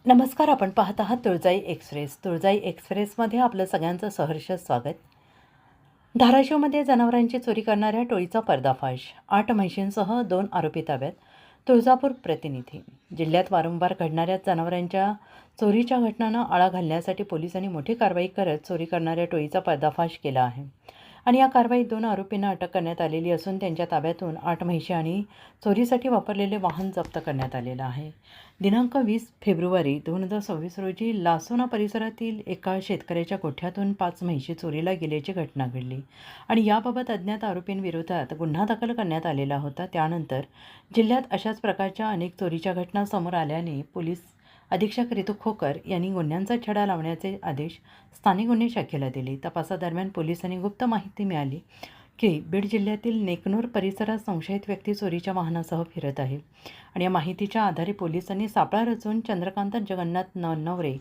नमस्कार. आपण पाहत आहात तुळजाई एक्सप्रेस. तुळजाई एक्सप्रेसमध्ये आपलं सगळ्यांचं सहर्ष स्वागत. धाराशिवमध्ये जनावरांची चोरी करणाऱ्या टोळीचा पर्दाफाश. 8 म्हशींसह 2 आरोपी ताब्यात. तुळजापूर प्रतिनिधी. जिल्ह्यात वारंवार घडणाऱ्या जनावरांच्या चोरीच्या घटनांना आळा घालण्यासाठी पोलिसांनी मोठी कारवाई करत चोरी करणाऱ्या टोळीचा पर्दाफाश केला आहे. आणि या कारवाईत 2 आरोपींना अटक करण्यात आलेली असून त्यांच्या ताब्यातून 8 म्हशी आणि चोरीसाठी वापरलेले वाहन जप्त करण्यात आलेलं आहे. दिनांक 20 फेब्रुवारी 2026 रोजी लासोना परिसरातील एका शेतकऱ्याच्या गोठ्यातून 5 म्हशी चोरीला गेल्याची घटना घडली आणि याबाबत अज्ञात आरोपींविरोधात गुन्हा दाखल करण्यात आलेला होता. त्यानंतर जिल्ह्यात अशाच प्रकारच्या अनेक चोरीच्या घटना समोर आल्याने पोलीस अधीक्षक रितू खोकर यांनी गुन्ह्यांचा छडा लावण्याचे आदेश स्थानिक गुन्हे शाखेला दिले. तपासादरम्यान पोलिसांनी गुप्त माहिती मिळाली की बीड जिल्ह्यातील नेकनूर परिसरात संशयित व्यक्ती चोरीच्या वाहनासह फिरत आहे आणि या माहितीच्या आधारे पोलिसांनी सापळा रचून चंद्रकांत जगन्नाथ नवरे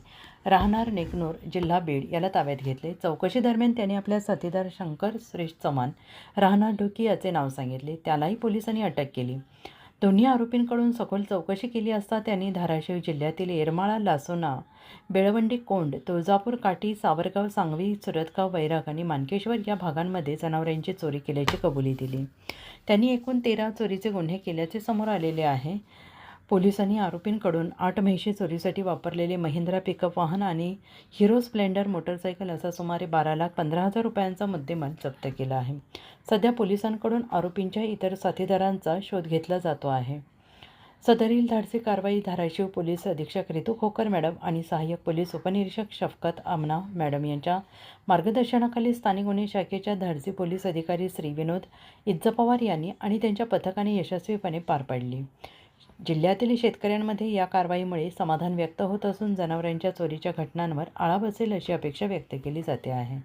राहणार नेकनूर जिल्हा बीड याला ताब्यात घेतले. चौकशी दरम्यान त्याने आपल्या साथीदार शंकर सुरेश चव्हाण राहणार ढोकी याचे नाव सांगितले. त्यालाही पोलिसांनी अटक केली. दोन्ही आरोपींकडून सखोल चौकशी केली असता त्यांनी धाराशिव जिल्ह्यातील येरमाळा, लासोना, बेळवंडी, कोंड, तुळजापूर, काटी, सावरगाव, सांगवी, सुरतगाव, वैराग आणि मानकेश्वर या भागांमध्ये जनावरांची चोरी केल्याची कबुली दिली. त्यांनी एकूण 13 चोरीचे गुन्हे केल्याचे समोर आलेले आहे. पोलिसांनी आरोपींकडून 8 म्हशी चोरीसाठी वापरलेले महिंद्रा पिकअप वाहन आणि हिरो स्प्लेंडर मोटरसायकल असा सुमारे 12,15,000 रुपयांचा मुद्देमाल जप्त केला आहे. सध्या पोलिसांकडून आरोपींच्या इतर साथीदारांचा शोध घेतला जातो आहे. सदरील धाडसी कारवाई धाराशिव पोलीस अधीक्षक रितू खोकर मॅडम आणि सहाय्यक पोलीस उपनिरीक्षक शफकत आमना मॅडम यांच्या मार्गदर्शनाखाली स्थानिक गुन्हे शाखेच्या धाडसी पोलीस अधिकारी श्री विनोद इज्जपवार यांनी आणि त्यांच्या पथकाने यशस्वीपणे पार पाडली. जिल्ह्यातील शेतकऱ्यांमध्ये या कारवाईमुळे समाधान व्यक्त होत असून जनावरांच्या चोरीच्या घटनांवर आळा बसेल अशी अपेक्षा व्यक्त केली जाते आहे.